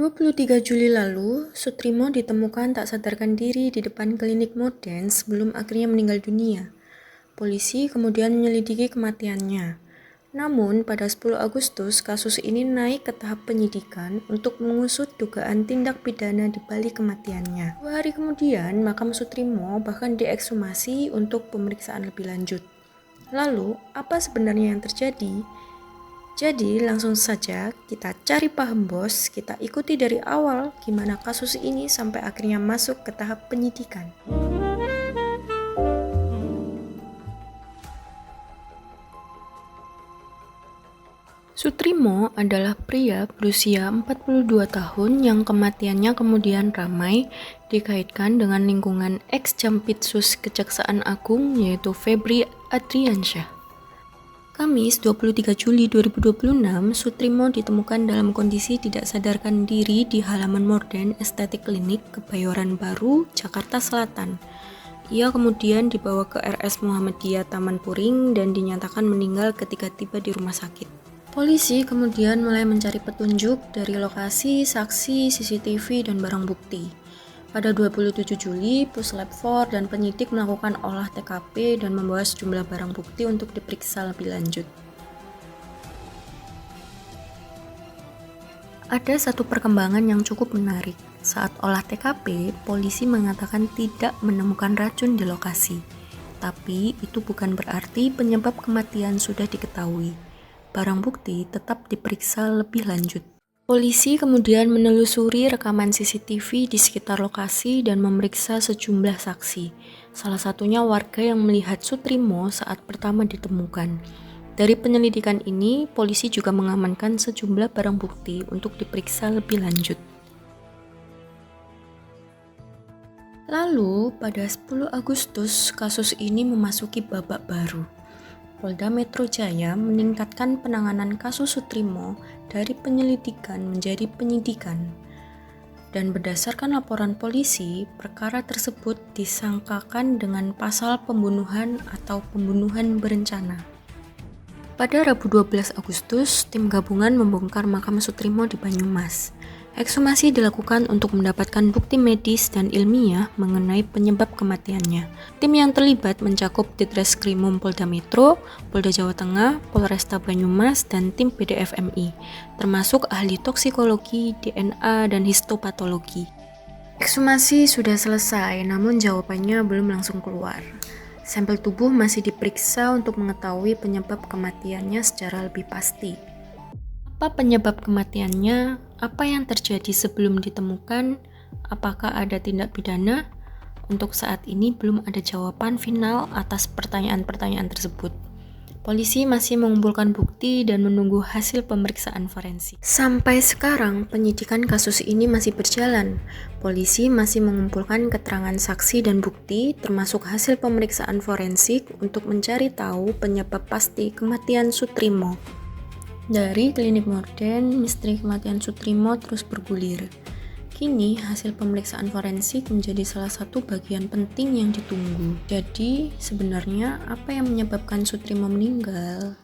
23 Juli lalu, Sutrimo ditemukan tak sadarkan diri di depan klinik Modern sebelum akhirnya meninggal dunia. Polisi kemudian menyelidiki kematiannya. Namun, pada 10 Agustus, kasus ini naik ke tahap penyidikan untuk mengusut dugaan tindak pidana di balik kematiannya. 2 hari kemudian, makam Sutrimo bahkan diekshumasi untuk pemeriksaan lebih lanjut. Lalu, apa sebenarnya yang terjadi? Jadi langsung saja kita cari paham bos, kita ikuti dari awal gimana kasus ini sampai akhirnya masuk ke tahap penyidikan. Sutrimo adalah pria berusia 42 tahun yang kematiannya kemudian ramai dikaitkan dengan lingkungan ex-Jampitsus Kejaksaan Agung yaitu Febri Adriansyah. Kamis 23 Juli 2026, Sutrimo ditemukan dalam kondisi tidak sadarkan diri di halaman Modern Estetik Klinik Kebayoran Baru, Jakarta Selatan. Ia kemudian dibawa ke RS Muhammadiyah Taman Puring dan dinyatakan meninggal ketika tiba di rumah sakit. Polisi kemudian mulai mencari petunjuk dari lokasi, saksi, CCTV, dan barang bukti. Pada 27 Juli, Puslap 4 dan penyidik melakukan olah TKP dan membawa sejumlah barang bukti untuk diperiksa lebih lanjut. Ada satu perkembangan yang cukup menarik. Saat olah TKP, polisi mengatakan tidak menemukan racun di lokasi. Tapi itu bukan berarti penyebab kematian sudah diketahui. Barang bukti tetap diperiksa lebih lanjut. Polisi kemudian menelusuri rekaman CCTV di sekitar lokasi dan memeriksa sejumlah saksi. Salah satunya warga yang melihat Sutrimo saat pertama ditemukan. Dari penyelidikan ini, polisi juga mengamankan sejumlah barang bukti untuk diperiksa lebih lanjut. Lalu, pada 10 Agustus, kasus ini memasuki babak baru. Polda Metro Jaya meningkatkan penanganan kasus Sutrimo dari penyelidikan menjadi penyidikan. Dan berdasarkan laporan polisi, perkara tersebut disangkakan dengan pasal pembunuhan atau pembunuhan berencana. Pada Rabu 12 Agustus, tim gabungan membongkar makam Sutrimo di Banyumas. Ekshumasi dilakukan untuk mendapatkan bukti medis dan ilmiah mengenai penyebab kematiannya. Tim yang terlibat mencakup Ditreskrimum Polda Metro, Polda Jawa Tengah, Polresta Banyumas, dan tim PDFMI, termasuk ahli toksikologi, DNA, dan histopatologi. Ekshumasi sudah selesai, namun jawabannya belum langsung keluar. Sampel tubuh masih diperiksa untuk mengetahui penyebab kematiannya secara lebih pasti. Apa penyebab kematiannya? Apa yang terjadi sebelum ditemukan? Apakah ada tindak pidana? Untuk saat ini belum ada jawaban final atas pertanyaan-pertanyaan tersebut. Polisi masih mengumpulkan bukti dan menunggu hasil pemeriksaan forensik. Sampai sekarang, penyidikan kasus ini masih berjalan. Polisi masih mengumpulkan keterangan saksi dan bukti, termasuk hasil pemeriksaan forensik untuk mencari tahu penyebab pasti kematian Sutrimo. Dari klinik Modern, misteri kematian Sutrimo terus bergulir. Kini, hasil pemeriksaan forensik menjadi salah satu bagian penting yang ditunggu. Jadi, sebenarnya apa yang menyebabkan Sutrimo meninggal?